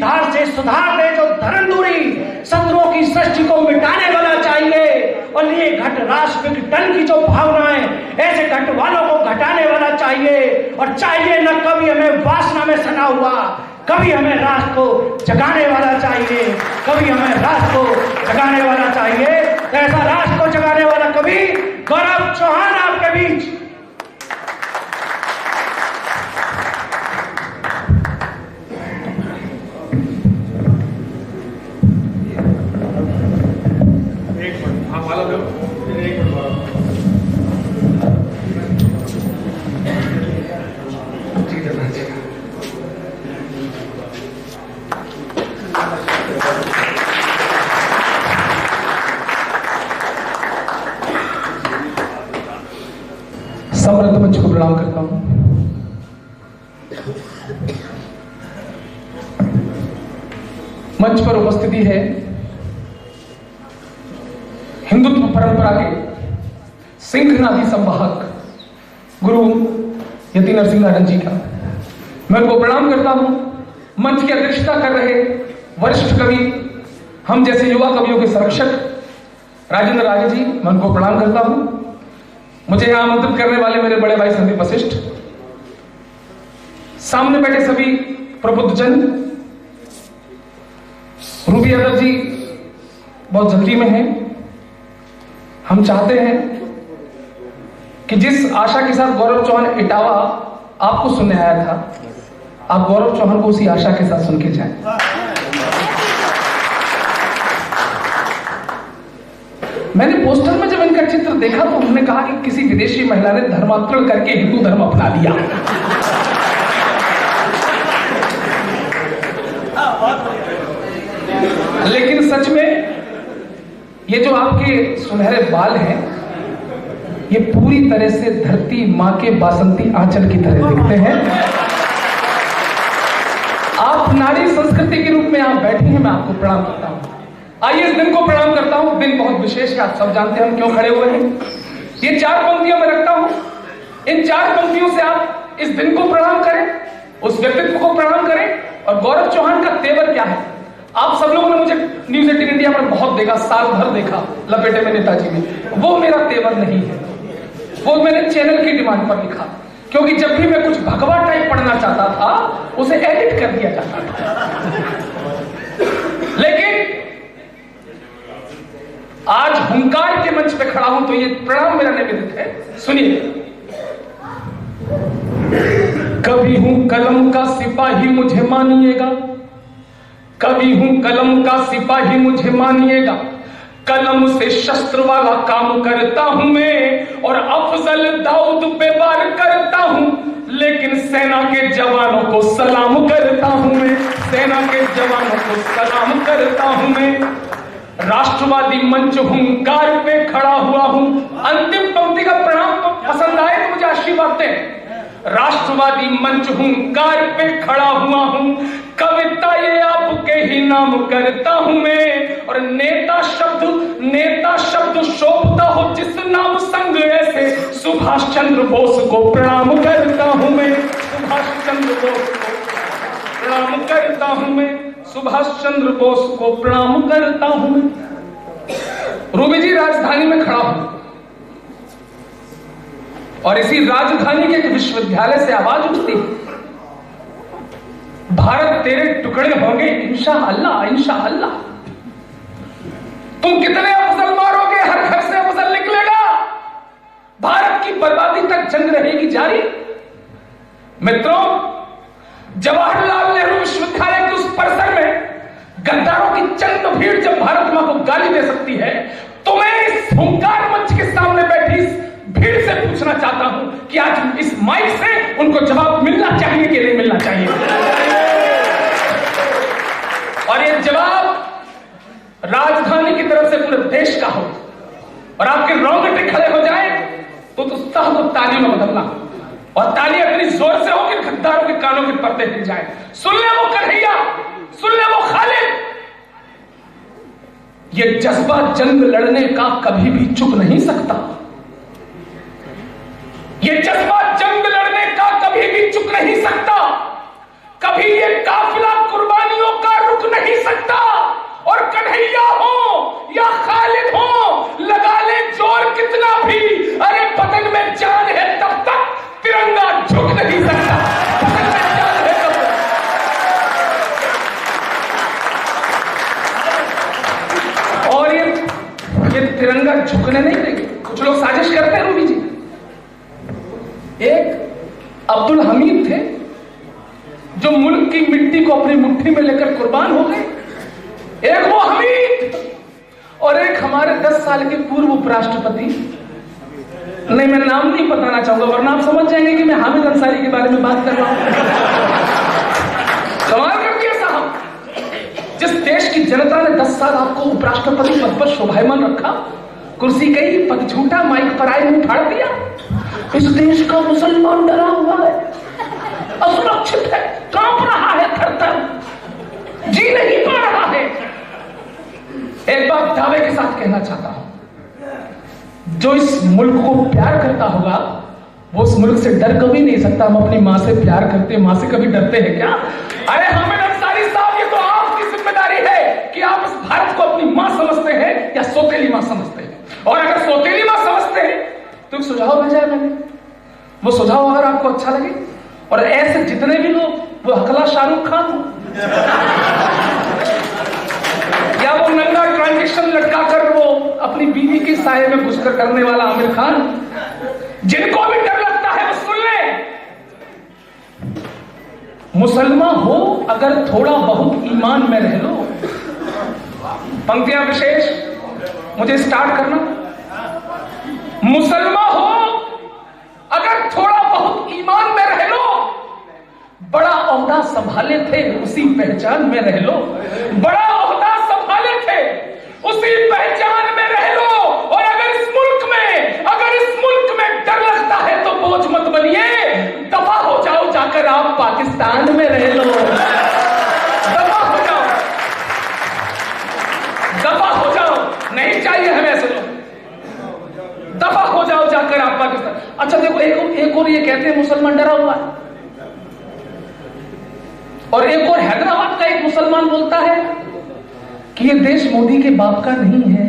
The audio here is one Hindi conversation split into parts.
धार से सुधार दे जो धर्म दूरी, शत्रुओं की सृष्टि को मिटाने वाला चाहिए। और लिए घट राष्ट्र विघटन की जो भावनाएं, ऐसे घट वालों को घटाने वाला चाहिए। और चाहिए न कभी हमें वासना में सना हुआ, कभी हमें राष्ट्र को जगाने वाला चाहिए, कभी हमें राष्ट्र को जगाने वाला चाहिए। ऐसा राष्ट्र को जगाने वाला कवि गौरव चौहान आपके बीच। समृद्ध मंच को प्रणाम करता हूं। मंच पर उपस्थिति है हिंदुत्व परंपरा के सिंहनादी संवाहक गुरु यति नरसिंह नारायण जी का मैं उनको प्रणाम करता हूं। मंच की अध्यक्षता कर रहे वरिष्ठ कवि, हम जैसे युवा कवियों के संरक्षक राजेंद्र राजे जी, मैं उनको प्रणाम करता हूं। मुझे यहां आमंत्रित करने वाले मेरे बड़े भाई संदीप वशिष्ठ, सामने बैठे सभी प्रबुद्धजन, रूबी यादव जी बहुत जल्दी में हैं। हम चाहते हैं कि जिस आशा के साथ गौरव चौहान इटावा आपको सुनने आया था, आप गौरव चौहान को उसी आशा के साथ सुन के जाएं। मैंने पोस्टर में जब इनका चित्र देखा तो उन्होंने कहा कि किसी विदेशी महिला ने धर्मांतरण करके हिंदू धर्म अपना लिया। लेकिन सच में ये जो आपके सुनहरे बाल हैं, ये पूरी तरह से धरती मां के बासंती आंचल की तरह दिखते हैं। आप नारी संस्कृति के रूप में आप बैठी हैं, मैं आपको प्रणाम करता हूं। आइए इस दिन को प्रणाम करता हूं। दिन बहुत विशेष है, आप सब जानते हैं हम क्यों खड़े हुए हैं। ये 4 पंक्तियों में रखता हूं, इन 4 पंक्तियों से आप इस दिन को प्रणाम करें, उस व्यक्तित्व को प्रणाम करें। और गौरव चौहान का तेवर क्या है, आप सब लोगों ने मुझे न्यूज 18 इंडिया पर बहुत देखा, साल भर देखा, लपेटे में नेताजी में। वो मेरा तेवर नहीं है, वो मैंने चैनल की डिमांड पर लिखा, क्योंकि जब भी मैं कुछ भगवा टाइप पढ़ना चाहता था उसे एडिट कर दिया जाता था। लेकिन आज हुंकार के मंच पे खड़ा हूं तो ये प्रणाम मेरा निवेदित है। सुनिए। कभी हूं कलम का सिपाही मुझे मानिएगा, कभी हूं कलम का सिपाही मुझे मानिएगा, कलम से शस्त्र वाला काम करता हूं मैं और अफजल दाऊद पे वार करता हूं, लेकिन सेना के जवानों को सलाम करता हूं मैं, सेना के जवानों को सलाम करता हूं मैं। राष्ट्रवादी मंच हुंकार पे खड़ा हुआ हूं। अंतिम पंक्ति का प्रणाम पसंद आए तो मुझे आशीर्वाद दें। राष्ट्रवादी मंच हुंकार पे खड़ा हुआ हूं, कविता ये आपके ही नाम करता हूं मैं। और नेता शब्द शोभता हो जिस नाम संग ऐसे, सुभाष चंद्र बोस को प्रणाम करता हूं मैं, सुभाष चंद्र बोस को प्रणाम करता हूं मैं, सुभाष चंद्र बोस को प्रणाम करता हूं मैं। रूबी जी, राजधानी में खड़ा हूं और इसी राजधानी के एक विश्वविद्यालय से आवाज उठती, भारत तेरे टुकड़े होंगे इंशाअल्लाह इंशाअल्लाह। तुम कितने अफजल मारोगे, हर घर से अफजल निकलेगा, भारत की बर्बादी तक जंग रहेगी जारी। मित्रों, जवाहरलाल नेहरू विश्वविद्यालय के उस परिसर में गद्दारों की चंद भीड़ जब भारत मां को गाली दे सकती है, तो मैं इस हुंकार मंच के सामने बैठी इस भीड़ से पूछना चाहता हूं कि आज इस माइक से उनको जवाब मिलना चाहिए कि नहीं मिलना चाहिए। और ये जवाब राजधानी की तरफ से पूरे देश का हो और आपके रोंगटे खड़े हो जाए तो उत्साह को ताली में बदलना, और ताली इतनी जोर से हो कि गद्दारों के कानों के पर्दे हिल जाए। सुन ले वो कन्हैया, सुन ले वो खालिद। ये जज्बा जंग लड़ने का कभी भी चुप नहीं सकता, ये जज्बा जंग लड़ने का कभी भी चुप नहीं सकता। कभी ये काफिला कुर्बानियों का नहीं सकता। और कन्हैया हो या खालिद हो, लगा ले जोर कितना भी, अरे बदन में जान है तब तक तिरंगा झुक नहीं सकता। बदन में जान है तब तक। और ये तिरंगा झुकने नहीं देंगे। कुछ लोग साजिश करते हैं रूबी जी। एक अब्दुल हमीद थे जो मुल्क की मिट्टी को अपनी मुट्ठी में लेकर कुर्बान हो गए। एक वो हमीद और एक हमारे 10 साल के पूर्व उपराष्ट्रपति, नहीं मैं नाम नहीं बताना चाहूंगा वरना आप समझ जाएंगे कि मैं हामिद अंसारी के बारे में बात कर रहा हूं। कमाल कर दिया साहब, जिस देश की जनता ने 10 साल आपको उपराष्ट्रपति पद पर शोभायमान रखा, कुर्सी गई, पद झूठा, माइक पर आए, मुंह फाड़ दिया। इस देश का मुसलमान डरा हुआ है, असुरक्षित है, कांप रहा है, थर-थर जी नहीं पा रहा है। एक बात दावे के साथ कहना चाहता हूं, जो इस मुल्क को प्यार करता होगा वो उस मुल्क से डर कभी नहीं सकता। हम अपनी मां से प्यार करते हैं, मां से कभी डरते हैं क्या? अरे हामिद अंसारी साहब, ये तो आपकी जिम्मेदारी है कि आप इस भारत को अपनी मां समझते हैं या सौतेली मां समझते हैं। और अगर सौतेली मां समझते हैं तो एक सुझाव भेजा है मैंने, वो सुझाव अगर आपको अच्छा लगे, और ऐसे जितने भी लोग, वो हकला शाहरुख खान हो या वो नंगा ट्रांजेक्शन लटका कर वो अपनी बीवी के साये में घुसकर करने वाला आमिर खान, जिनको भी डर लगता है वो सुन ले। मुसलमान हो अगर थोड़ा बहुत ईमान में रह लो। पंक्तियां विशेष मुझे स्टार्ट करना। मुसलमान हो अगर थोड़ा बहुत ईमान में रह लो, बड़ा ओहदा संभाले थे उसी पहचान में रह लो। बड़ा ओहदा संभाले थे उसी पहचान में रह लो। और अगर इस मुल्क में डर लगता है तो बोझ मत बनिए, दफा हो जाओ, जाकर आप पाकिस्तान में रह लो। दफा हो जाओ, दफा हो जाओ, नहीं चाहिए हमें ऐसे लोग। दफा हो जाओ, जाकर आप पाकिस्तान। अच्छा देखो, एक और ये कहते हैं मुसलमान डरा हुआ है, और एक और हैदराबाद का एक मुसलमान बोलता है कि ये देश मोदी के बाप का नहीं है।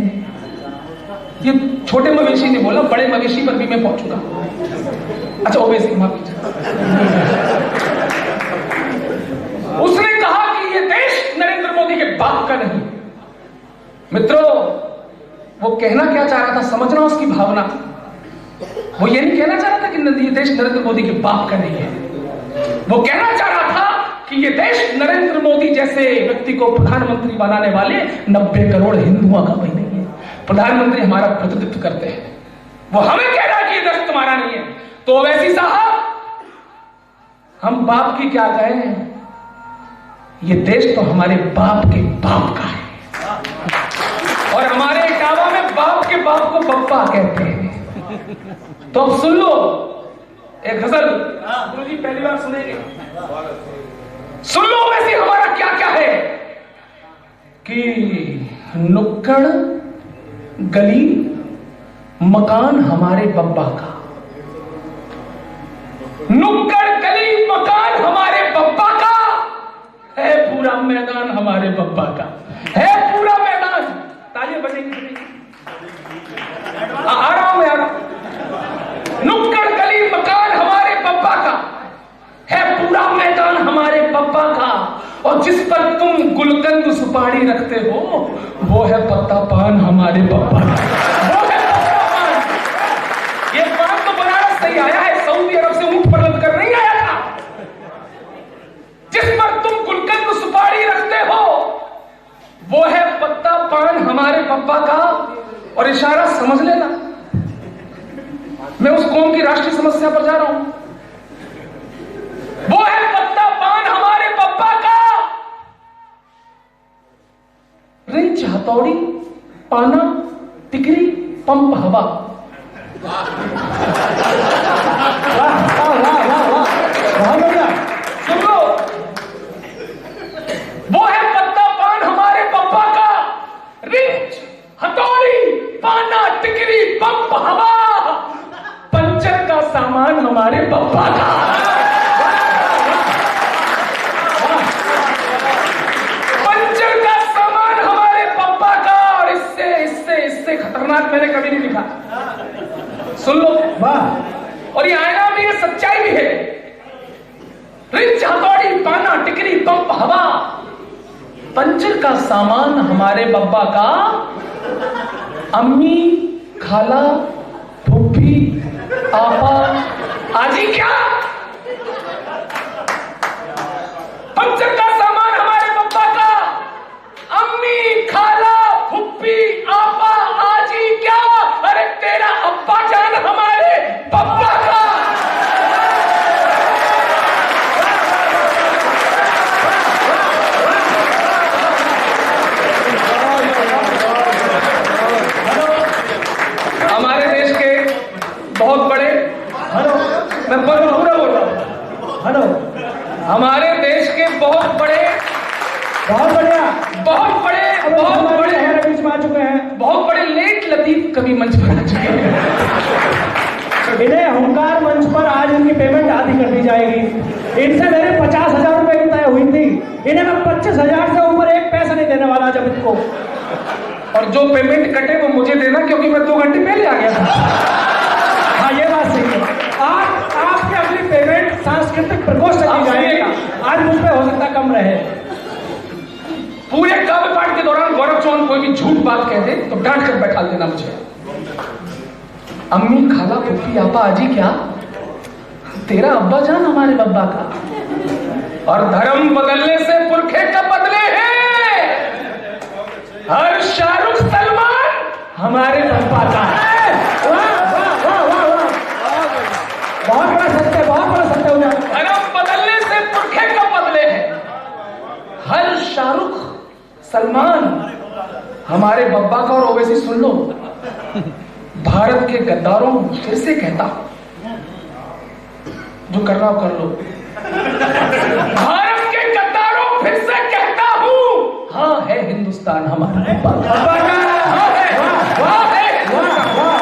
ये छोटे मवेशी ने बोला, बड़े मवेशी पर भी मैं पहुंचूंगा। अच्छा ओवैसी, माफ कीजिए, उसने कहा कि ये देश नरेंद्र मोदी के बाप का नहीं। मित्रों, वो कहना क्या चाह रहा था, समझना उसकी भावना। वो ये नहीं कहना चाह रहा था कि ये देश नरेंद्र मोदी के बाप का नहीं है। वो कहना चाह रहा था कि ये देश नरेंद्र मोदी जैसे व्यक्ति को प्रधानमंत्री बनाने वाले 90 करोड़ हिंदुओं का भी नहीं है। प्रधानमंत्री हमारा प्रतिनिधित्व करते हैं, वो हमें कह रहा है कि ये देश तुम्हारा नहीं है। तो वैसी साहब, हम बाप की क्या कहें, ये देश तो हमारे बाप के बाप का है। और हमारे इटावा में बाप के बाप को बप्पा कहते हैं। तो अब सुन लो एक गजल, गुरुजी पहली बार सुनेंगे, सुन लो वैसे हमारा क्या क्या है कि नुक्कड़ गली मकान हमारे बब्बा का, नुक्कड़ गली मकान हमारे बब्बा का, है पूरा मैदान हमारे बब्बा का, है पूरा मैदान। तालियां बजेंगी, आ रहा हूं यार। नुक्कड़ गली मकान हमारे बब्बा का, है पूरा मैदान हमारे बब्बा का, और जिस पर तुम गुलकंद सुपारी रखते हो वो है पत्ता पान हमारे बब्बा का, वो है पत्ता पान। ये पान तो बनारस से ही आया है, सऊदी अरब से ऊंट पर लद कर नहीं आया था। जिस पर तुम गुलकंद सुपारी रखते हो वो है पत्ता पान हमारे बब्बा का। और इशारा समझ लेना, मैं उस कौम की राष्ट्रीय समस्या पर जा रहा हूं। वो है पत्ता पान हमारे बब्बा का, रिंच हथौड़ी पाना टिकरी पंप हवा। वाह वाह वाह वाह वाह भैया, सुन लो, वो है पत्ता पान हमारे बब्बा का, रिंच हथौड़ी पाना टिकरी पंप हवा, पंचर का सामान हमारे बब्बा का। पंचर दिमाग मैंने कभी नहीं लिखा। सुन लो, वाह। और ये आईना भी है, सच्चाई भी है। रिच हथौड़ी, पाना, टिकरी, पंप, हवा, पंचर का सामान हमारे बब्बा का। अम्मी, खाला, फूफी, आपा, आजी क्या? पंचर का सामान हमारे बब्बा का। अम्मी, खाला, फुप्पी, आपा, आजी क्या? अरे तेरा अब्बा जान हमारे बब्बा का। हमारे देश के बहुत बड़े, हेलो, मैं पूरा बोल रहा हूं। हेलो, हमारे देश के बहुत बड़े, बहुत बढ़िया, बहुत बड़े, बहुत बड़े, हमारे बीच में आ चुके हैं। बहुत बड़े लेट लतीफ कभी मंच पर आ चुके हैं। इन्हें हुंकार मंच पर आज इनकी पेमेंट आधी कर दी जाएगी। इनसे मेरे 50,000 रुपए की तय हुई थी। इन्हें मैं 25,000 से ऊपर एक पैसा नहीं देने वाला जब इनको। और जो पेमेंट कटे वो मुझे देना, क्योंकि मैं 2 घंटे पहले आ गया था। हाँ, ये बात सही है। आज आपकी अगली पेमेंट सांस्कृतिक प्रकोष्ठ से की जाएगी। आज मुझ पे हो सकता कम रहे। पूरे काव्य पाठ के दौरान गौरव चौहान कोई भी झूठ बात कह दे तो डांट कर बैठा देना मुझे। अम्मी, खाला, फूफी, आपा, आजी क्या? तेरा अब्बा जान हमारे बब्बा का। और धर्म बदलने से पुरखे कब बदले हैं? हर शाहरुख, सलमान हमारे बब्बा का। वाह वाह वाह वाह वाह, बहुत बड़ा सत्य, बहुत बड़ा सत्य हो गया। धर्म बदलने से पुरखे कब बदले हैं? हर शाहरुख, सलमान हमारे बब्बा का। और ओवैसी सुन लो, भारत के गद्दारों फिर से कहता, जो कर रहा हो कर लो। भारत के गद्दारों फिर से कहता हूं, हाँ है हिंदुस्तान हमारा बब्बा का। हाँ है, हाँ है हिंदुस्तान,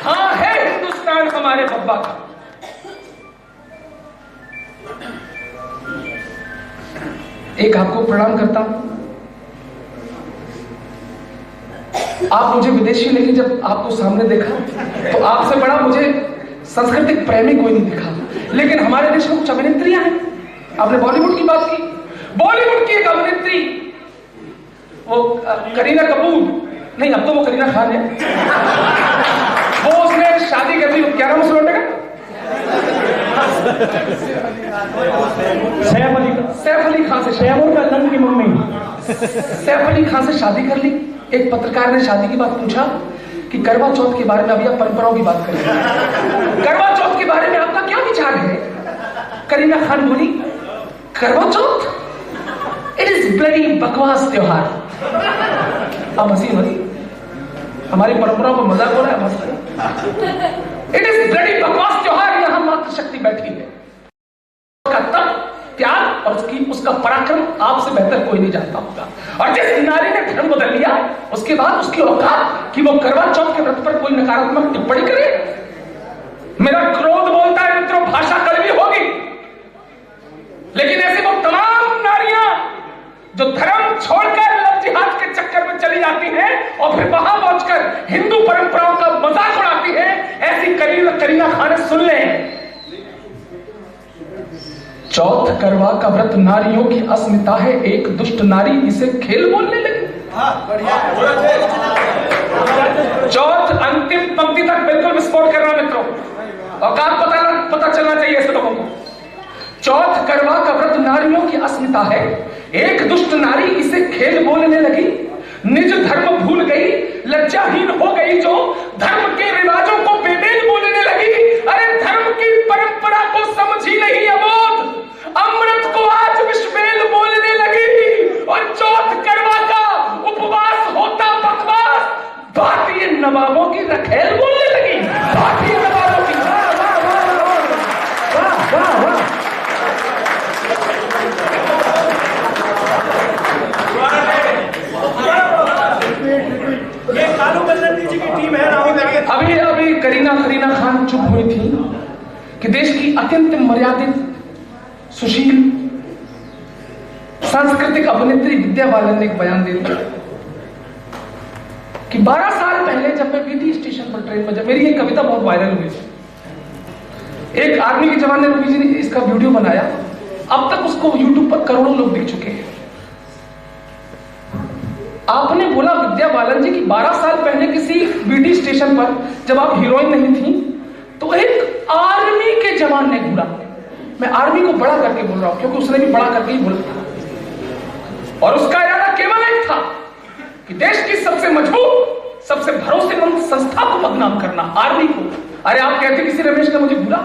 हाँ है हिंदुस्तान हमारे बब्बा का। एक आपको प्रणाम करता हूं। आप मुझे विदेशी लगी, जब आपको सामने देखा तो आपसे बड़ा मुझे सांस्कृतिक प्रेमी कोई नहीं दिखा। लेकिन हमारे देश में कुछ अभिनेत्रियां हैं। आपने बॉलीवुड की बात की, बॉलीवुड की एक अभिनेत्री, वो करीना कपूर नहीं, अब तो वो करीना खान है। वो उसने शादी कर ली, क्या नाम उस लौटे का? सैफ अली खान से, शहबूर का लन की मम्मी सैफ अली खान से शादी कर ली। एक पत्रकार ने शादी की बात पूछा कि करवा चौथ के बारे में, अभी आप परंपराओं की बात करें, करवा चौथ के बारे में आपका क्या विचार है? करीना खान बोली, करवा चौथ इट इज ब्लडी बकवास त्योहार। अब हंसी मरी, हमारी परंपराओं पर मजाक हो रहा है, हंस। इट इज ब्लडी बकवास त्योहार। यहां मातृशक्ति बैठी है, उसका तप, त्याग और उसका पराक्रम आपसे बेहतर कोई नहीं जानता होगा। और जिस नारी ने धर्म बदल लिया, उसके बाद उसकी औकात कि वो करवा चौथ के व्रत पर कोई नकारात्मक टिप्पणी करे। मेरा क्रोध बोलता है मित्रों, भाषा कड़वी होगी, लेकिन ऐसी वो तमाम नारियां जो धर्म छोड़कर लव जिहाद के चक्कर में चली जाती हैं और फिर वहां पहुंचकर हिंदू परंपराओं का मजाक उड़ाती है, ऐसी करीना खान सुन लें। चौथ करवा का व्रत नारियों की अस्मिता है, एक दुष्ट नारी इसे खेल बोलने लगी। चौथ अंतिम पंक्ति तक बिल्कुल विस्फोट करना मित्रों, औकात पता चलना चाहिए ऐसे लोगों को। चौथ करवा का व्रत नारियों की अस्मिता है, एक दुष्ट नारी इसे खेल बोलने लगी। निज धर्म भूल गई, लज्जाहीन हो गई जो धर्म के रिवाजों को बेमेल बोलने लगी। अरे धर्म की परंपरा को समझी नहीं अबोध, अमृत को आज विश्वेल बोलने लगी। और चौथ करवा का उपवास होता बकवास, भारतीय नवाबों की रखेल बोलने लगी। भारतीय नवाबों की, वाह वाह वाह। ये कालू बलराम जी की टीम है। अभी करीना खान चुप हुई थी कि देश की अत्यंत मर्यादित, सुशील, सांस्कृतिक अभिनेत्री विद्या बालन ने एक बयान दे दिया कि 12 साल पहले जब मैं बीटी स्टेशन पर ट्रेन में, जब मेरी एक कविता बहुत वायरल हुई, एक आर्मी के जवान ने रूबी जी ने इसका वीडियो बनाया, अब तक उसको यूट्यूब पर करोड़ों लोग देख चुके हैं। आपने बोला विद्या बालन जी की 12 साल पहले किसी बीटी स्टेशन पर जब आप हीरोइन नहीं थी तो एक आर्मी के जवान ने घूरा। मैं आर्मी को बड़ा करके बोल रहा हूं क्योंकि उसने भी बड़ा करके ही बोला, और उसका इरादा केवल एक था कि देश की सबसे मजबूत, सबसे भरोसेमंद संस्था को बदनाम करना, आर्मी को। अरे आप कहते किसी रमेश ने मुझे घूरा,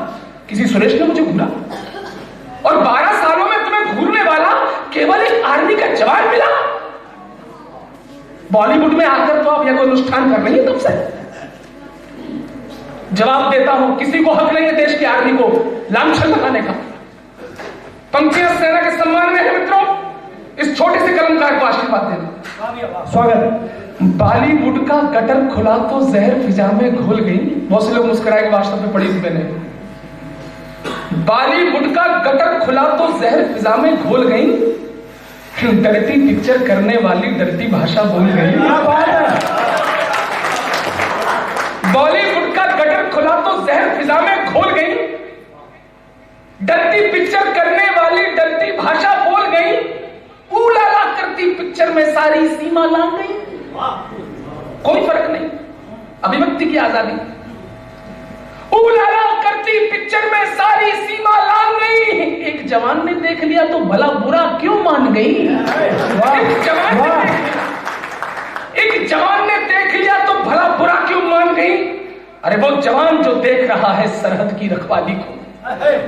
किसी सुरेश ने मुझे घूरा, और 12 सालों में तुम्हें घूरने वाला केवल एक आर्मी का जवान मिला। बॉलीवुड में आकर तो आप यह कोई अनुष्ठान कर रही है तुमसे। जवाब देता हूं, किसी को हक नहीं है देश की आर्मी को लांछन लगाने का। पंक्तियां सेना के सम्मान में है मित्रों, इस छोटे से कलमकार को आशीर्वाद देना। स्वागत। बॉलीवुड का गटर खुला तो जहर फिजा में घुल गई। बहुत से लोग मुस्कुराए, व्हाट्सएप पे पड़ी थी मैंने। बॉलीवुड का गटर खुला तो जहर फिजा में घुल गई, डरती पिक्चर करने वाली डरती भाषा बोल गई। क्या बात है। बॉलीवुड का गटर खुला तो जहर फिजा में घोल गई, डरती पिक्चर करने वाली डरती भाषा बोल गई, ऊलाला करती पिक्चर में सारी सीमा लांग गई। कोई फर्क नहीं, अभिव्यक्ति की आजादी। ऊलाला करती पिक्चर में सारी सीमा लांग गई, एक जवान ने देख लिया तो भला बुरा क्यों मान गई। एक जवान ने देख लिया तो भला बुरा क्यों मान गई। अरे वो जवान जो देख रहा है सरहद की रखवाली को,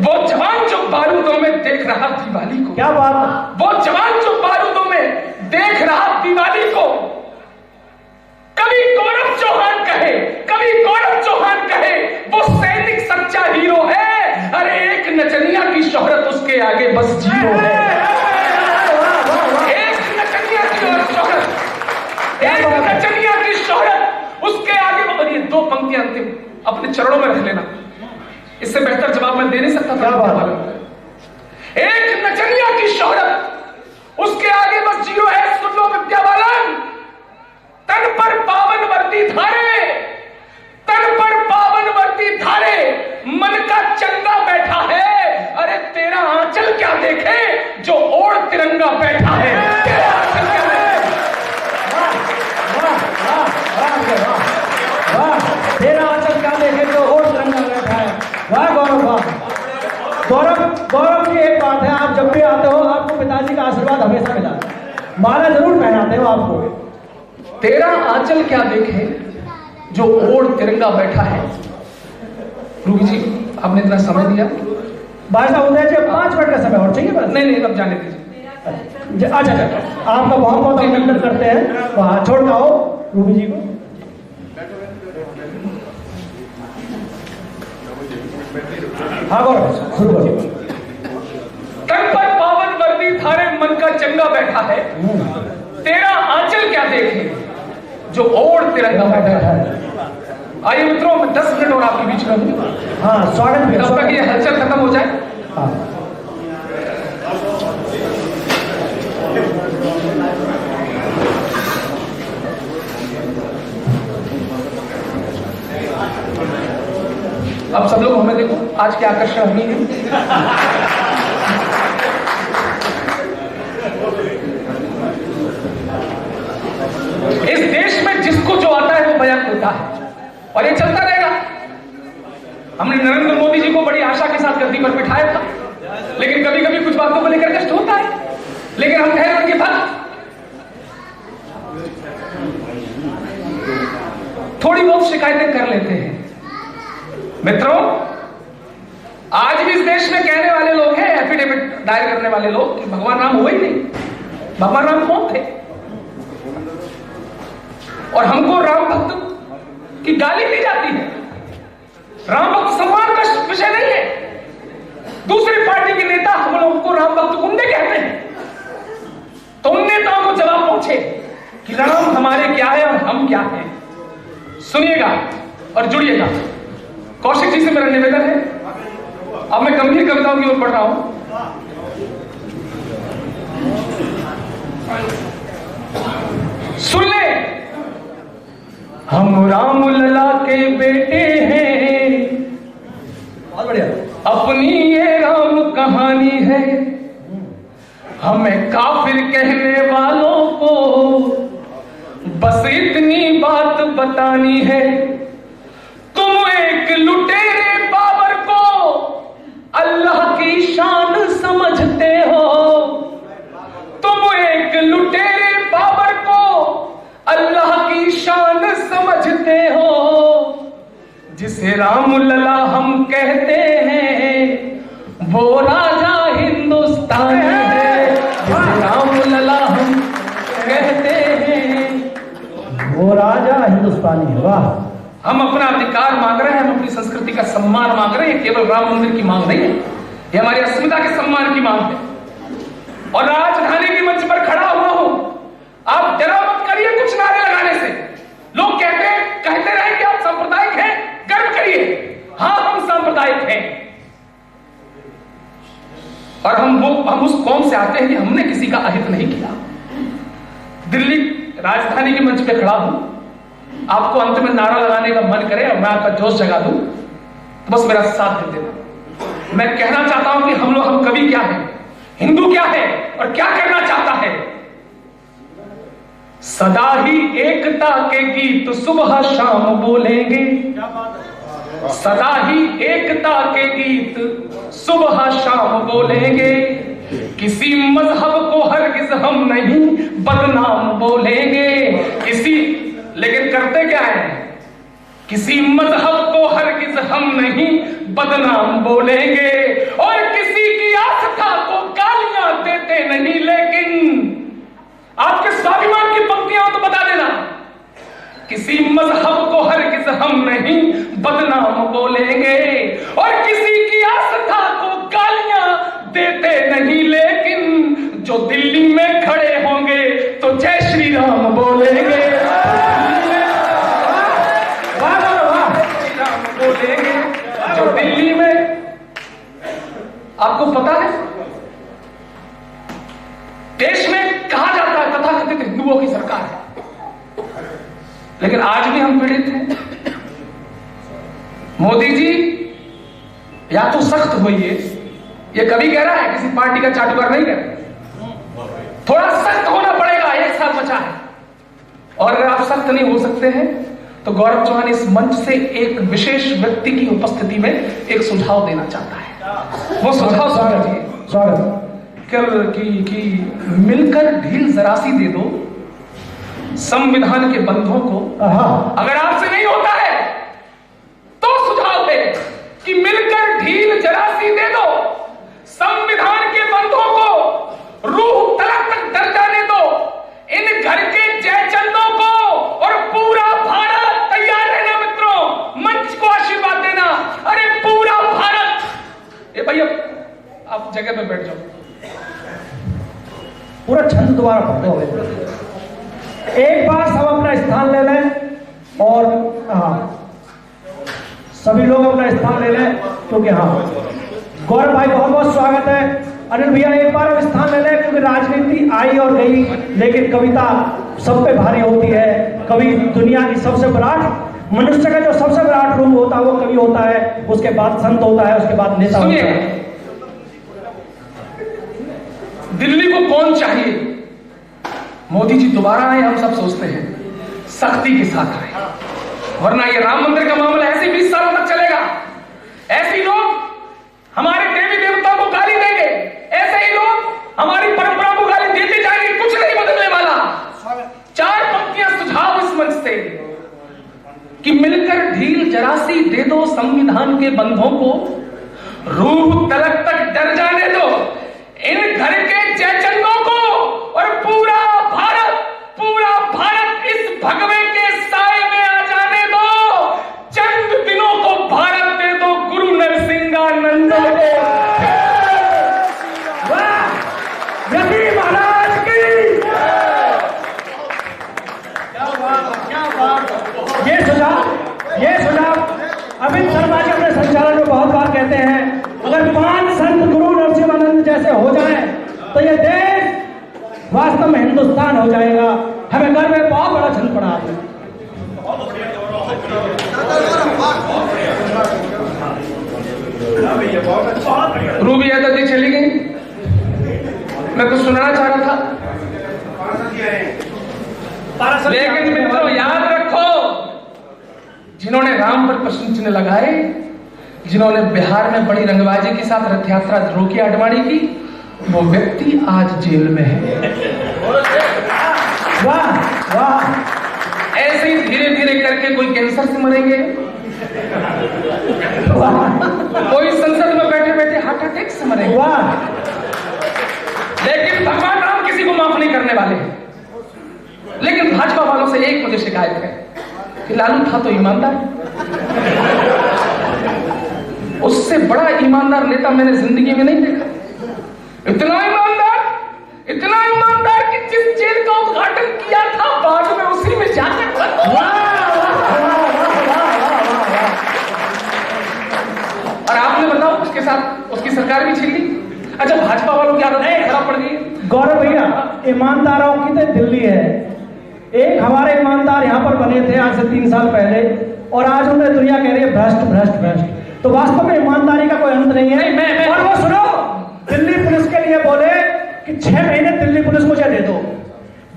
वो जवान जो बारूदों में देख रहा दिवाली को। क्या बात है। वो जवान जो बारूदों में देख रहा दिवाली को, कभी गौरव चौहान कहे, कभी गौरव चौहान कहे वो सैनिक सच्चा हीरो है। अरे एक नचनिया की शोहरत उसके आगे बस जीरो है। एक नचनिया की शोहरत, एक नचनिया की शोहरत उसके आगे। और ये दो पंक्तियां अंतिम अपने चरणों में रख लेना, इससे बेहतर जवाब मैं दे नहीं सकता था। एक नचनिया की शोहरत उसके आगे बस जीरो है। सुन लो विद्या बालन, तन पर पावन वर्दी धारे, तन पर पावन वर्दी धारे, मन का चंगा बैठा है। अरे तेरा आंचल क्या देखे जो ओढ़ तिरंगा बैठा है। तेरा आंचल क्या देखे। तेरा आंचल क्या देखे जो ओढ़ तिरंगा बैठा है। वाह गौरव, वाह गौरव। गौरव की एक बात है, आप जब भी आते हो आपको पिताजी का आशीर्वाद हमेशा मिला है, माला जरूर पहनाते हो आपको। तेरा आंचल क्या देखे जो ओढ़ तिरंगा बैठा है। रूबी जी आपने इतना समय दिया। भाई साहब उदय जी 5 मिनट का समय और चाहिए बस। नहीं अब जाने दीजिए। अच्छा, आपका बहुत बहुत अभिनंदन करते हैं। वहां छोड़ के आओ रूबी जी को। हाँ गौरव शुरू करो। तन पर पावन वर्दी धारे, मन का चंगा बैठा है। तेरा आंचल क्या देखे जो ओढ़ तिरंगा बैठा है। आइए मित्रों, मैं 10 मिनट और आपके बीच में हूं। हाँ स्वागत भी। तब तक ये हलचल खत्म हो जाए। हाँ। अब सब लोग हमें देखो, आज के आकर्षण अभी है। इस देश में जिसको जो आता है वो बयान होता है और ये चलता रहेगा। हमने नरेंद्र मोदी जी को बड़ी आशा के साथ गद्दी पर बिठाया था, लेकिन कभी कभी कुछ बातों को लेकर कष्ट होता है, लेकिन हम ठहर उनके भक्त। थोड़ी बहुत शिकायतें कर लेते हैं मित्रों। आज भी इस देश में कहने वाले लोग हैं, एफिडेविट दायर करने वाले लोग, कि भगवान राम हुए ही नहीं, भगवान राम कौन थे। और हमको राम भक्त की गाली दी जाती है। राम भक्त सम्मान का विषय नहीं है। दूसरी पार्टी के नेता हम लोगों को राम भक्त गुंडे कहते हैं। तो उन नेताओं को जवाब पहुंचे कि राम हमारे क्या है और हम क्या हैं। सुनिएगा और जुड़िएगा। कौशिक जी से मेरा निवेदन है, अब मैं गंभीर कविताओं की ओर बढ़ रहा हूं। सुन ले हम राम लला के बेटे हैं, बहुत बढ़िया। अपनी ये राम कहानी है। हमें काफिर कहने वालों को बस इतनी बात बतानी है। तुम एक लुटेरे बाबर को अल्लाह की शान समझते हो। तुम एक लुटेरे बाबर को अल्लाह की शान समझते हो। जिसे राम लला हम कहते हैं वो राजा हिंदुस्तान है। जिसे राम लला हम कहते हैं वो राजा हिंदुस्तानी है। वाह। हम अपना अधिकार मांग रहे हैं, हम अपनी संस्कृति का सम्मान मांग रहे हैं। केवल राम मंदिर की मांग नहीं है, ये हमारी अस्मिता के सम्मान की मांग है। और राजधानी के मंच पर खड़ा हुआ हूं, आप जरा मत करिए कुछ नारे लगाने से। लोग कहते रहे कि आप सांप्रदायिक हैं, गर्व करिए। हाँ, हम सांप्रदायिक हैं और हम उस कौम से आते हैं कि हमने किसी का अहित नहीं किया। दिल्ली राजधानी के मंच पे खड़ा हूं, आपको अंत में नारा लगाने का मन करे और मैं आपका जोश जगा दूं तो बस मेरा साथ दे देना। मैं कहना चाहता हूं कि हम कवि क्या है, हिंदू क्या है और क्या करना चाहता है। सदा ही एकता के गीत सुबह शाम बोलेंगे। सदा ही एकता के गीत सुबह शाम बोलेंगे। किसी मजहब को हरगिज हम नहीं बदनाम बोलेंगे। लेकिन करते क्या है? किसी मजहब को हरगिज हम नहीं बदनाम बोलेंगे और किसी की आस्था को गालियां देते नहीं। लेकिन आपके स्वाभिमान की पंक्तियां तो बता देना, किसी मजहब को हरगिज हम नहीं बदनाम बोलेंगे और किसी की आस्था को गालियां देते नहीं। लेकिन जो दिल्ली में खड़े होंगे तो जय श्री राम बोलेंगे। बोलेंगे जो दिल्ली में, आपको पता है देश में कहा जाता है तथाकथित हिंदुओं की सरकार है, लेकिन आज भी हम पीड़ित हैं। मोदी जी या तो सख्त होइए, ये कभी कह रहा है, किसी पार्टी का चाटुकार नहीं कह रहा, थोड़ा सख्त होना पड़ेगा, एक साल बचा है। और अगर आप सख्त नहीं हो सकते हैं तो गौरव चौहान इस मंच से एक विशेष व्यक्ति की उपस्थिति में एक सुझाव देना चाहता है। वो सुझाव स्वागत कि मिलकर ढील जरा सी दे दो संविधान के बंधों को। अगर आपसे नहीं होता है तो सुझाव दे कि मिलकर ढील जरा सी दे दो संविधान के बंधों को, रूह तलक तक डर जाने दो इन घर के जयचंदों को और पूरा भारत तैयार रहना। मित्रों, मंच को आशीर्वाद देना। अरे पूरा भारत। ये भैया आप जगह पे बैठ जाओ, पूरा छंद दोबारा पढ़ दो। एक बार सब अपना स्थान ले लें और सभी लोग अपना स्थान ले लें, क्योंकि गौरव भाई बहुत बहुत स्वागत है। अनिल भैया एक बार अब स्थान ले लें, क्योंकि राजनीति आई और गई, लेकिन कविता सब पे भारी होती है। कवि दुनिया की सबसे विराट, मनुष्य का जो सबसे विराट रूप होता है वो कवि होता है, उसके बाद संत होता है, उसके बाद नेता होता है। दिल्ली को कौन चाहिए? मोदी जी दोबारा आए, हम सब सोचते हैं सख्ती के साथ आए, वरना ये राम मंदिर का मामला ऐसे 20 सालों तक चलेगा। ऐसे ही लोग हमारे देवी देवताओं को गाली देंगे, ऐसे ही लोग हमारी परंपरा को गाली देते जाएंगे, कुछ नहीं बदलने वाला। 4 पंक्तियां सुझाव इस मंच से कि मिलकर ढील जरा सी दे दो संविधान के बंधों को, रूह तलक तक डर जाने दो इन घर के जयचंदों को और पूरा भारत इस भगवे के साए में आ जाने दो। चंद दिनों को भारत दे दो गुरु नरसिंहानंद को। यही महाराज की ये सुझाव अमित शर्मा जी अपने संचालन में बहुत बार कहते हैं, अगर 5 संत गुरु नरसिंहानंद जैसे हो जाए तो ये देश वास्तव में हिंदुस्तान हो जाएगा। हमें गर्व में बहुत बड़ा छंद पड़ा आपने। रूबी यादव जी चली गई, मैं कुछ सुनाना चाह रहा था, लेकिन मित्रों याद रखो, जिन्होंने राम पर प्रश्न चिन्ह लगाए, जिन्होंने बिहार में बड़ी रंगबाजी के साथ रथ यात्रा रोकी, आडवाणी की, वो व्यक्ति आज जेल में है। वाह वाह। ऐसे ही धीरे धीरे करके कोई कैंसर से मरेंगे, कोई संसद में बैठे बैठे हार्ट अटैक से मरेंगे, वाह। लेकिन भगवान राम किसी को माफ नहीं करने वाले हैं। लेकिन भाजपा वालों से एक मुझे शिकायत है कि लालू था तो ईमानदार, उससे बड़ा ईमानदार नेता मैंने जिंदगी में नहीं देखा। इतना ईमानदार कि जिस जेल का उद्घाटन किया था बाद में उसी में जाकर और आपने बताओ उसके साथ उसकी सरकार भी छिल गई। अच्छा, भाजपा वालों की आदत नहीं खराब पड़ गई। गौरव भैया, ईमानदारों की तो दिल्ली है। एक हमारे ईमानदार यहाँ पर बने थे आज से 3 साल पहले, और आज उन्हें दुनिया कह रही है भ्रष्ट भ्रष्ट भ्रष्ट। तो वास्तव में ईमानदारी का कोई अंत नहीं है। मैं और वो सुनो, दिल्ली पुलिस के लिए बोले कि 6 महीने दिल्ली पुलिस मुझे दे दो।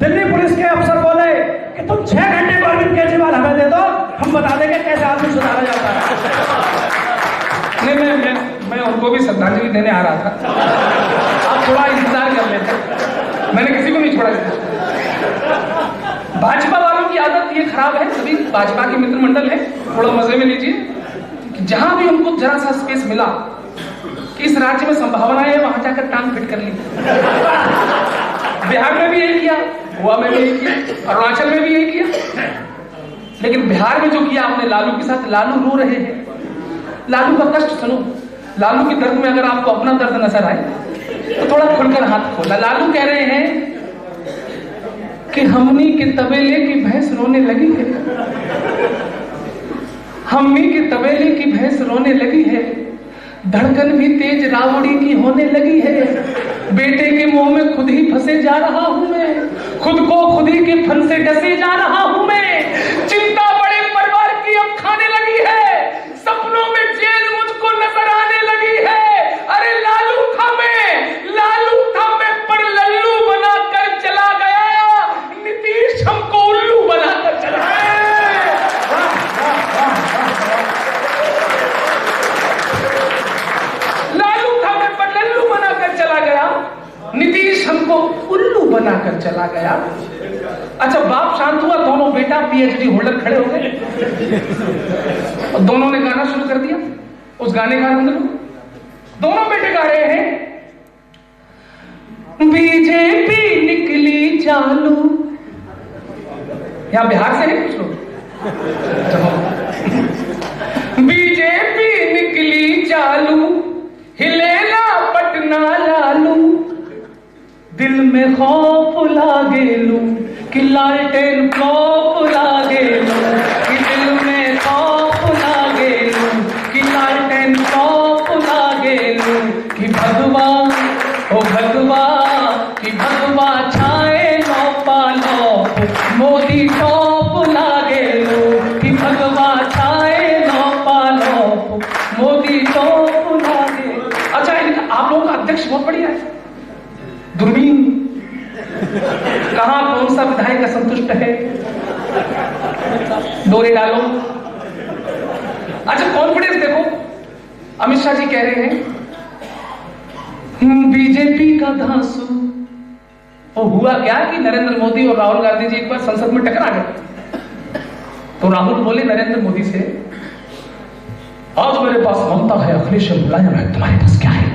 दिल्ली पुलिस के अफसर बोले कि तुम 6 घंटे को अरविंद केजरीवाल हमें दे दो, हम बता देंगे कैसे आदमी सुधारा जाता है। नहीं, मैं उनको भी श्रद्धांजलि देने आ रहा था, आप थोड़ा इंतजार कर लेते, मैंने किसी को नहीं छोड़ा। भाजपा वालों की आदत ये खराब है, सभी भाजपा के मित्र मंडल है, थोड़ा मजे में लीजिए कि जहां भी उनको जरा सा स्पेस मिला कि इस राज्य में संभावनाएं है, वहां जाकर टांग फिट कर ली। बिहार में भी यही किया, गोवा में भी यही किया, अरुणाचल में भी यही किया। लेकिन बिहार में जो किया आपने लालू के साथ, लालू रो रहे हैं, लालू का कष्ट सुनो। लालू के दर्द में अगर आपको अपना दर्द नजर आए तो थोड़ा खुलकर हाथ खोला। लालू कह रहे हैं कि हमनी के तबेले की भैंस रोने लगी है, हमनी के तबेले की भैंस रोने लगी है, धड़कन भी तेज रावड़ी की होने लगी है, बेटे के मुंह में खुद ही फंसे जा रहा हूं मैं, खुद को खुद ही के फन से डसे जा रहा हूं मैं, चिंता बड़े परिवार की अब खाने लगी है, सपनों में जेल मुझको नजर आने लगी है। अरे लालू था मैं पर लल्लू बनाकर चला गया, नीतीश हमको उल्लू बनाकर चला गया। लालू था मैं पर लल्लू बनाकर चला गया, नीतीश हमको उल्लू बनाकर चला गया। अच्छा, बाप शांत हुआ, दोनों बेटा पीएचडी होल्डर खड़े हो गए और दोनों ने गाना शुरू कर दिया। उस गाने का आनंद लो। दोनों बेटे गा रहे हैं, बीजेपी निकली चालू। यहां बिहार से है कुछ लोग। बीजेपी निकली चालू, हिलेला पटना लालू, दिल में खौफ लागेलू कि लालटेन खौफ लागेलू, कि दिल में खौफ लागेलू कि लालटेन खौफ लागेलू, कि भगवा ओ भगवा कि भगवा छाए लो पालो, मोदी टॉप लागेलू कि भगवा छाए लो पालो, मोदी टॉप लागे। अच्छा, आप लोगों का अध्यक्ष बहुत बढ़िया है, दूरबीन, कहां कौन सा विधायक असंतुष्ट है, डोरे डालो। अच्छा, कॉन्फिडेंस देखो, अमित शाह जी कह रहे हैं बीजेपी का धांसू। वो हुआ क्या कि नरेंद्र मोदी और राहुल गांधी जी एक बार संसद में टकरा गए, तो राहुल बोले नरेंद्र मोदी से, आज मेरे पास ममता है, अखिलेश मुलायम है, तुम्हारे पास क्या है?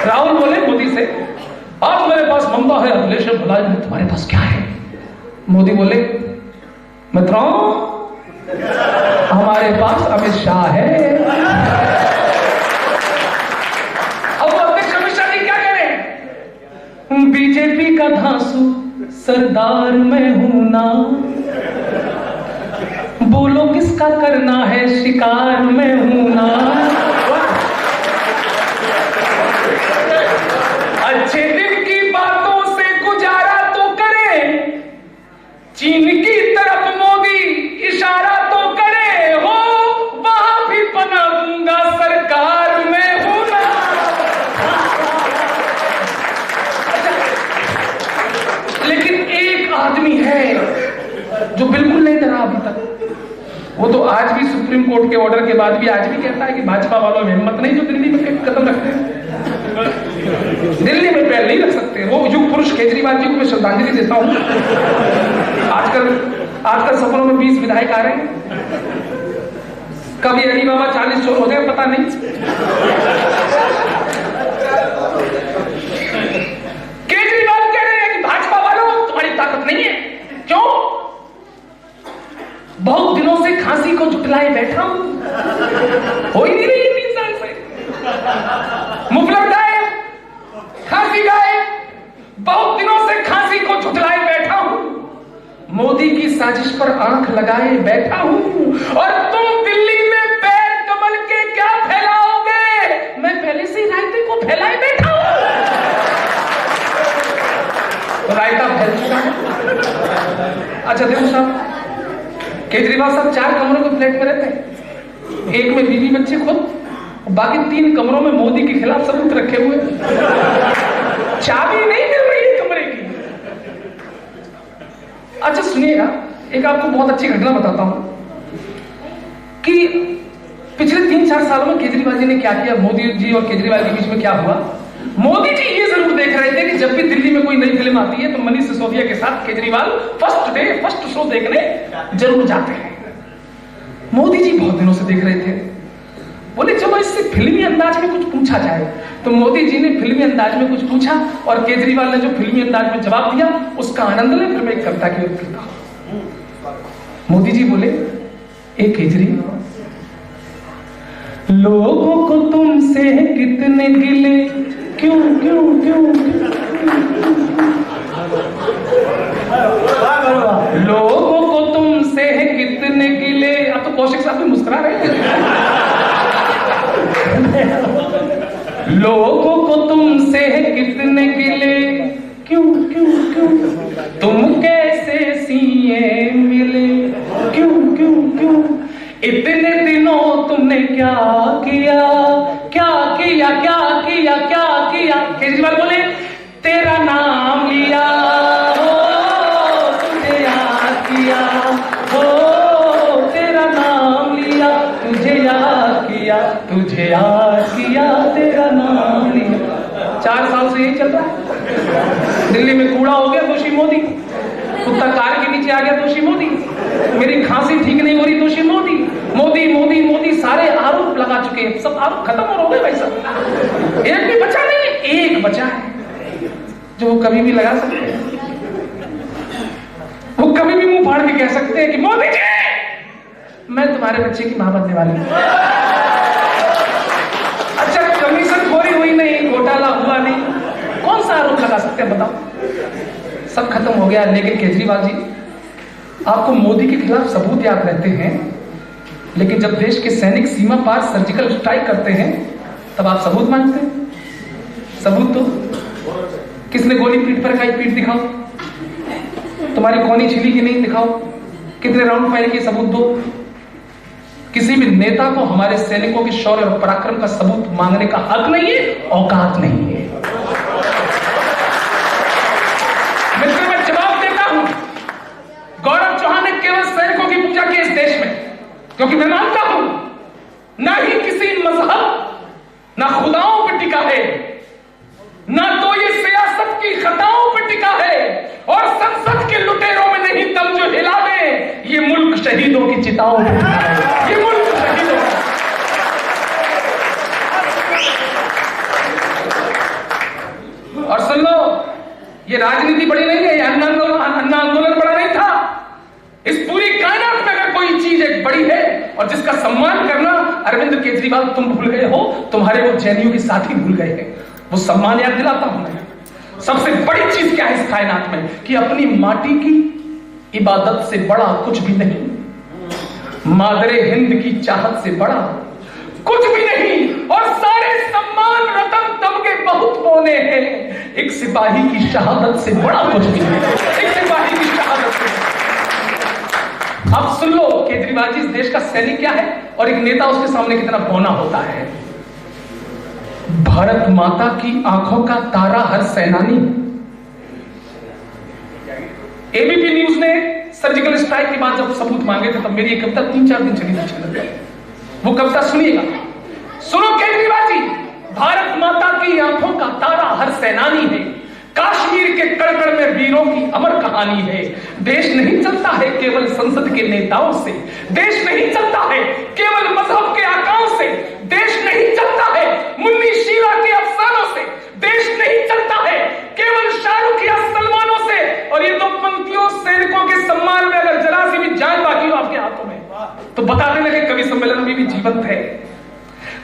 राहुल बोले मोदी से, आज मेरे पास ममता है, अखिलेश मुलायम है, तुम्हारे पास क्या है? मोदी बोले, मित्रों हमारे पास अमित शाह है। अब अध्यक्ष अमित शाह जी क्या कह रहे हैं? बीजेपी का धांसू सरदार मैं हूं ना, बोलो किसका करना है शिकार मैं हूं ना। अच्छे दिन की बातों वो तो आज भी सुप्रीम कोर्ट के ऑर्डर के बाद भी आज भी कहता है कि भाजपा वालों में हिम्मत नहीं जो दिल्ली में कदम रखते हैं, दिल्ली में पैर नहीं रख सकते। वो युग पुरुष केजरीवाल जी को मैं श्रद्धांजलि देता हूं। आजकल सपनों में 20 विधायक आ रहे हैं, कभी अली बाबा 40 चोर हो गए पता नहीं। केजरीवाल कह रहे हैं कि भाजपा वालों तुम्हारी ताकत नहीं है। क्यों? बहुत दिनों से खांसी को जुटलाए बैठा हूं, हो ही नहीं रही है 3 साल से। मुफलर गायब, खांसी गायब, बहुत दिनों से खांसी को जुटलाए बैठा हूं, मोदी की साजिश पर आंख लगाए बैठा हूं, और तुम दिल्ली में पैर कमल के क्या फैलाओगे? मैं पहले से ही रायते को फैलाए बैठा हूं। रायता फैल चुका है। अच्छा देखो साहब, केजरीवाल साहब 4 कमरों के फ्लैट में रहते हैं, एक में बीवी बच्चे खुद, बाकी 3 कमरों में मोदी के खिलाफ सबूत रखे हुए, चाबी नहीं मिल रही है कमरे की। अच्छा सुनिएगा, एक आपको बहुत अच्छी घटना बताता हूं कि पिछले 3-4 सालों में केजरीवाल जी ने क्या किया, मोदी जी और केजरीवाल के बीच में क्या हुआ। मोदी जी ये जरूर देख रहे थे कि जब भी दिल्ली में कोई नई फिल्म आती है तो मनीष सिसोदिया के साथ केजरीवाल फर्स्ट शो देखने जरूर जाते हैं। मोदी जी बहुत दिनों से देख रहे थे, बोले चलो इससे फिल्मी अंदाज में कुछ पूछा जाए। तो मोदी जी ने फिल्मी अंदाज में कुछ पूछा और केजरीवाल ने जो फिल्मी अंदाज में जवाब दिया उसका आनंद ले। फिर मैं एक कविता की ओर फिरता हूं। मोदी जी बोले, ए केजरीवाल, लोगों को तुमसे कितने गिले, क्यों क्यों क्यों, लोगों को तुमसे कितने गिले। अब तो कौशिक साहब भी मुस्कुरा रहे हैं। लोगों को तुमसे कितने गिले, क्यों क्यों क्यों, तुम कैसे सीए मिले, क्यों क्यों क्यों, इतने दिनों तुमने क्या किया, क्या किया क्या किया क्या किया। केजरीवाल बोले, तेरा नाम लिया, हो तुझे याद किया, हो तेरा नाम लिया, तुझे याद किया, तुझे याद किया, तेरा नाम लिया। 4 साल से यही चल रहा है। दिल्ली में कूड़ा हो गया दोषी मोदी, कुत्ता कार के नीचे आ गया दोषी मोदी, मेरी खांसी ठीक नहीं हो रही दोषी मोदी, मोदी मोदी मोदी, सारे आरोप लगा चुके हैं। सब आरोप खत्म हो गए भाई साहब, एक भी बचा नहीं है, एक बचा है जो वो कभी भी लगा सकते हैं। वो कभी भी मुंह फाड़ के कह सकते हैं कि मोदी जी मैं तुम्हारे बच्चे की मां बनने वाली हूं। अच्छा कमीशन खोरी हुई नहीं, घोटाला हुआ नहीं, कौन सा आरोप लगा सकते हैं बताओ? सब खत्म हो गया। लेकिन केजरीवाल जी, आपको मोदी के खिलाफ सबूत याद रहते हैं, लेकिन जब देश के सैनिक सीमा पार सर्जिकल स्ट्राइक करते हैं तब आप सबूत मांगते हैं। सबूत तो किसने गोली पीठ पर खाई, पीठ दिखाओ, तुम्हारी कौनी छिली की नहीं दिखाओ, कितने राउंड फायर किए सबूत दो। किसी भी नेता को हमारे सैनिकों के शौर्य और पराक्रम का सबूत मांगने का हक नहीं है, औकात नहीं है। मित्र मैं जवाब देता हूं, गौरव चौहान ने केवल सैनिकों की पूजा की इस देश में, क्योंकि मैं मानता हूं ना ही किसी मजहब ना खुदाओं पर टिका है, ना तो ये सियासत की खताओं पर टिका है, और संसद के लुटेरों में नहीं दम जो हिला दे, ये मुल्क शहीदों की चिताओं पर टिका है। ये मुल्क शहीदों, और सुन लो, ये राजनीति बड़ी नहीं है, ये अन्ना आंदोलन बड़ा नहीं था। इस पूरी कायनात में अगर कोई चीज एक बड़ी है और जिसका सम्मान करना अरविंद केजरीवाल तुम भूल गए हो, तुम्हारे वो जैनियों के साथी भूल गए हैं, वो सम्मान याद दिलाता हूं मैं। सबसे बड़ी चीज क्या है इस कायनात में कि अपनी माटी की इबादत से बड़ा कुछ भी नहीं, मादरे हिंद की चाहत से बड़ा कुछ भी नहीं, और सारे सम्मान रतन तमगे बहुत बोने हैं, एक सिपाही की शहादत से बड़ा कुछ भी नहीं, एक सिपाही की शहादत से। अब सुन लो केजरीवाल जी, इस देश का सैनिक क्या है और एक नेता उसके सामने कितना बौना होता है। भारत माता की आंखों का तारा हर सेनानी। एबीपी न्यूज ने सर्जिकल स्ट्राइक के बाद जब सबूत मांगे थे, तब मेरी एक कविता 3-4 दिन चली थी। वो कविता सुनिएगा। सुनो केजरीवाल जी, भारत माता की आंखों का तारा हर सेनानी है, कश्मीर के कड़कड़ में वीरों की अमर कहानी है। देश नहीं चलता है केवल संसद के नेताओं से, देश नहीं चलता है केवल मजहब के आकाओं से, देश नहीं चलता है मुन्नी शीला के अफसानों से, देश नहीं चलता है केवल शाहरुख या सलमानों से। और ये दो पंक्तियों सैनिकों के सम्मान में अगर जरा सी भी जान बाकी हो आपके हाथों में, तो बता देना कि कवि सम्मेलन में भी जीवंत है।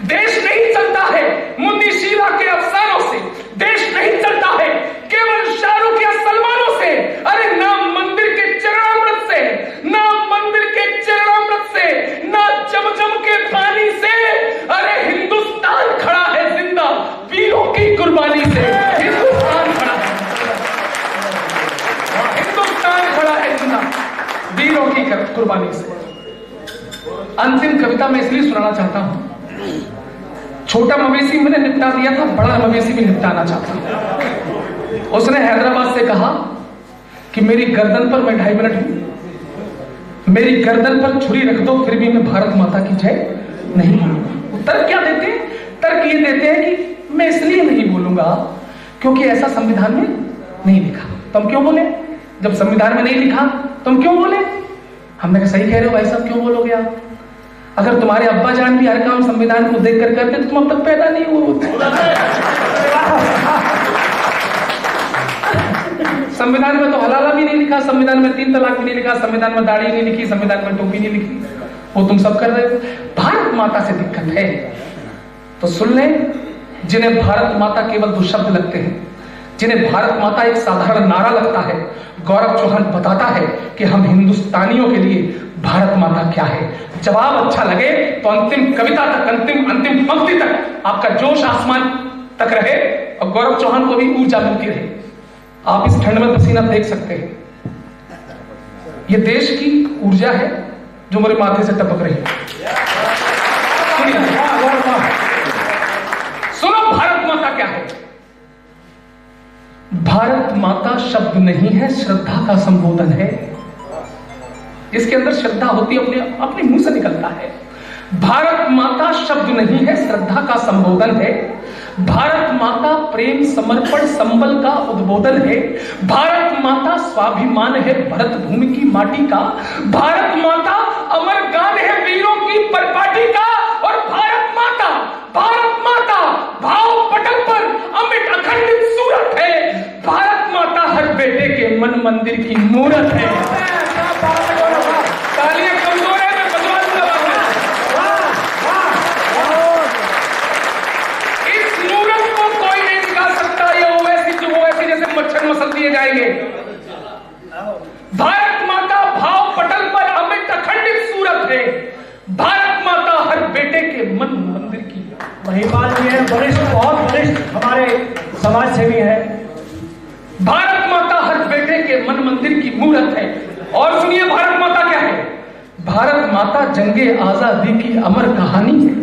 देश नहीं चलता है मुन्नी शीला के अफसानों से, देश नहीं चलता है केवल शाहरुख या सलमानों से। अरे ना मंदिर के चरणामृत से, ना मंदिर के चरणामृत से, ना जमजम के पानी से। अरे हिंदुस्तान खड़ा है जिंदा वीरों की कुर्बानी से। हिंदुस्तान खड़ा है, हिंदुस्तान खड़ा है जिंदा वीरों की कुर्बानी से। अंतिम कविता मैं इसलिए सुनाना चाहता हूं, छोटा मवेशी मैंने निपटा दिया था, बड़ा मवेशी भी निपटाना चाहता हूं। उसने हैदराबाद से कहा कि मेरी गर्दन पर, मैं 2.5 मिनट हूं, मेरी गर्दन पर छुरी रख दो फिर भी मैं भारत माता की जय नहीं बोलूंगा। तर्क क्या देते हैं? तर्क ये देते हैं कि मैं इसलिए नहीं बोलूंगा क्योंकि ऐसा संविधान में नहीं लिखा। तुम क्यों बोले? जब संविधान में नहीं लिखा तुम क्यों बोले? हमने कहा सही कह रहे हो भाई साहब, क्यों बोलोगे आप? अगर तुम्हारे अब्बा जान भी हर काम संविधान को देखकर करते तो तुम अब तक पैदा नहीं हुए। संविधान में तो हलाला भी नहीं लिखा, संविधान में 3 तलाक भी नहीं लिखा, संविधान में दाढ़ी नहीं लिखी, संविधान में टोपी नहीं लिखी, वो तुम सब कर रहे हो। भारत माता से दिक्कत है तो सुन लें, जिन्हें भारत माता केवल 2 शब्द लगते हैं, जिन्हें भारत माता एक साधारण नारा लगता है, गौरव चौहान बताता है कि हम हिंदुस्तानियों के लिए भारत माता क्या है। जवाब अच्छा लगे तो अंतिम कविता तक, अंतिम पंक्ति तक आपका जोश आसमान तक रहे और गौरव चौहान को भी ऊर्जा मिलती रहे। आप इस ठंड में पसीना देख सकते हैं, ये देश की ऊर्जा है जो मेरे माथे से टपक रही है। सुनो भारत माता क्या है। भारत माता शब्द नहीं है, श्रद्धा का संबोधन है। इसके अंदर श्रद्धा होती है, अपने मुंह से निकलता है। भारत माता शब्द नहीं है, श्रद्धा का संबोधन है। भारत माता प्रेम समर्पण संबल का उद्बोधन है। भारत माता स्वाभिमान है भरत भूमि की माटी का। भारत माता अमर गान है वीरों की परपाटी का। और भारत माता भाव पटल पर अमिट अखंडित सूरत है। भारत माता हर बेटे के मन मंदिर की मूरत है। तालियां कमजोर है, मैं बजवा दूंगा। इस मूरत को कोई नहीं निकाल सकता। ये ओवैसी जैसे मच्छर मसल दिए जाएंगे। भारत माता भाव पटल पर अमिट अखंडित सूरत है। भारत माता हर बेटे के मन मंदिर की। महिपाल जी हैं, वरिष्ठ, बहुत वरिष्ठ हमारे समाज सेवी है। भारत माता हर बेटे के मन मंदिर की मूरत है। और सुनिए भारत माता क्या है। भारत माता जंगे आजादी की अमर कहानी है।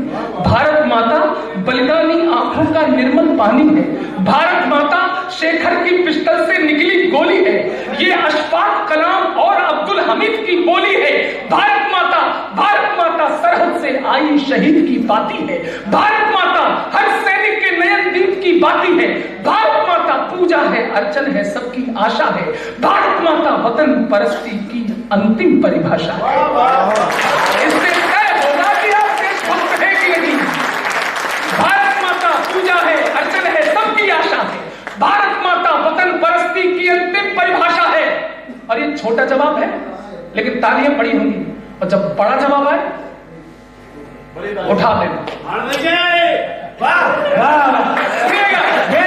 भारत माता बलिदानी आंखों का निर्मल पानी है। भारत माता शेखर की पिस्टल से निकली गोली है। ये अशफाक कलाम और अब्दुल हमीद की बोली है। भारत माता सरहद से आई शहीद की बाती है। भारत माता हर सैनिक के नयन दीप की बाती है। भारत माता पूजा है, अर्चन है, सबकी आशा है। भारत माता वतन परस्ती की अंतिम परिभाषा है। इससे तय होगा कि आप देशभक्त हैं कि नहीं। भारत माता पूजा है, अर्चन है, सबकी आशा है। भारत माता वतन परस्ती की अंतिम परिभाषा है। और ये छोटा जवाब है लेकिन तालियां पड़ी होंगी, और जब बड़ा जवाब आए उठा देना।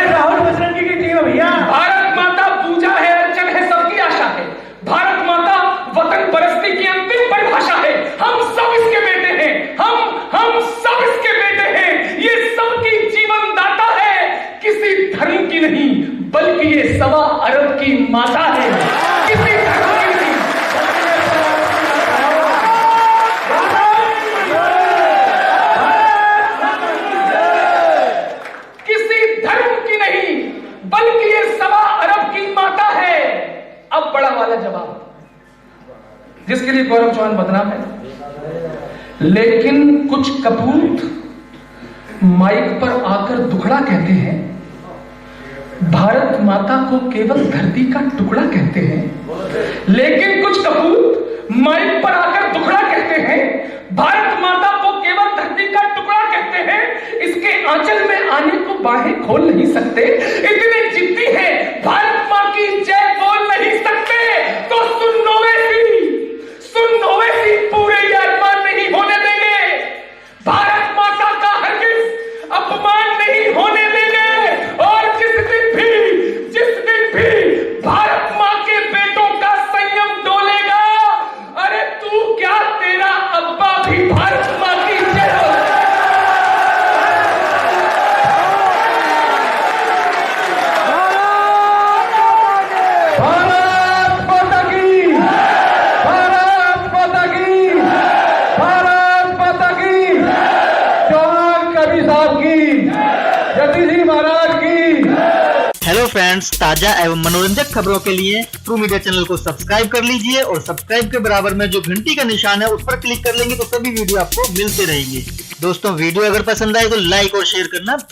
राहुल बजरंगी की टीम है भैया। भारत माता पूजा है, अर्चन है, सबकी आशा है। भारत माता वतन परस्ती की अंतिम परिभाषा है। हम सब इसके बेटे हैं। हम सब इसके बेटे हैं। ये सबकी जीवन दाता है, किसी धर्म की नहीं बल्कि ये 1.25 अरब की माता है। किसी धर्म की नहीं। है, लेकिन कुछ कपूत माइक पर आकर दुखड़ा कहते हैं, भारत माता को केवल धरती का टुकड़ा कहते हैं। लेकिन कुछ कपूत माइक पर आकर दुखड़ा कहते हैं, भारत माता को केवल धरती का टुकड़ा कहते हैं। इसके आंचल में आने को बाहें खोल नहीं सकते, इतने जिद्दी हैं, भारत मां की जय बोल नहीं सकते। तो सुन ओवैसी पूरे ये अरमान नहीं होने देंगे, भारत माता का हरगिज अपमान नहीं होने देंगे। और जिस दिन भी भारत मां के बेटों का संयम डोलेगा, अरे तू क्या, तेरा अब्बा भी भारत मां की जय हो। भारत माता की, भारत माता की, भारत माता की, जवान कबीर साहब की, जगदीश जी महाराज की। हेलो फ्रेंड्स, ताजा एवं मनोरंजक खबरों के लिए ट्रू मीडिया चैनल को सब्सक्राइब कर लीजिए और सब्सक्राइब के बराबर में जो घंटी का निशान है उस पर क्लिक कर लेंगे तो सभी वीडियो आपको मिलते रहेंगे। दोस्तों, वीडियो अगर पसंद आए तो लाइक और शेयर करना